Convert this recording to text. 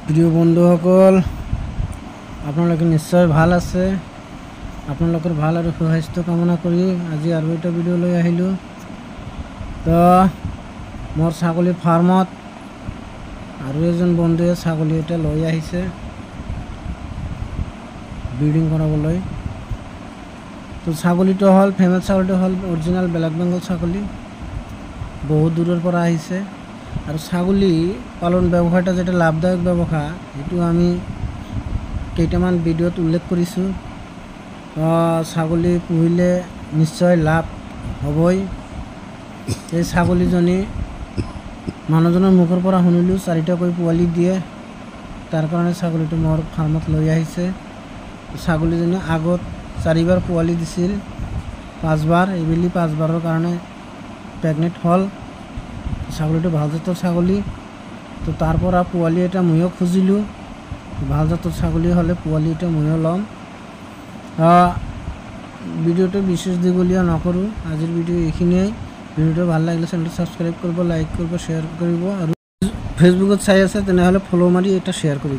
প্ৰিয় বন্ধুসকল, আপোনালোকে নিশ্চয় ভাল আছে। আপোনালোকৰ ভাল আৰু সুস্বাস্থ্য কামনা কৰি আজি আৰু এটা ভিডিঅ' লৈ আহিলোঁ। তো মোৰ ছাগলী ফাৰ্মত আৰু এজন বন্ধুৱে ছাগলী এটা লৈ আহিছে ব্ৰিডিং কৰাবলৈ। তো ছাগলীটো হ'ল ফেমেল ছাগলীটো হ'ল অৰিজিনেল ব্লেক বেংগল ছাগলী, বহুত দূৰৰ পৰা আহিছে। আৰু ছাগলী পালন ব্যৱসায়টা যেটা লাভদায়ক ব্যৱসায়, সেইটো আমি কেইটামান ভিডিঅ'ত উল্লেখ কৰিছোঁ। ছাগলী পুহিলে নিশ্চয় লাভ হ'বই। এই ছাগলীজনী মানুহজনৰ মুখৰ পৰা শুনিলোঁ 4টাকৈ পোৱালি দিয়ে, তাৰ কাৰণে ছাগলীটো মোৰ ফাৰ্মত লৈ আহিছে। ছাগলীজনী আগত 4বাৰ পোৱালি দিছিল, 5বাৰ, এইবেলি 5বাৰৰ কাৰণে প্ৰেগনেণ্ট হ'ল। ছাগলীটো ভাল জাতৰ ছাগলী। তো তাৰ পৰা পোৱালি এটা ময়ো খুজিলোঁ, ভাল জাতৰ ছাগলী হ'লে পোৱালি এটা ময়ো ল'ম। ভিডিঅ'টো বিশেষ দীঘলীয়া নকৰোঁ, আজিৰ ভিডিঅ' এইখিনিয়েই। ভিডিঅ'টো ভাল লাগিলে চেনেলটো ছাবস্ক্ৰাইব কৰিব, লাইক কৰিব, শ্বেয়াৰ কৰিব, আৰু ফেচবুকত চাই আছে তেনেহ'লে ফ'ল' মাৰি এটা শ্বেয়াৰ কৰিব।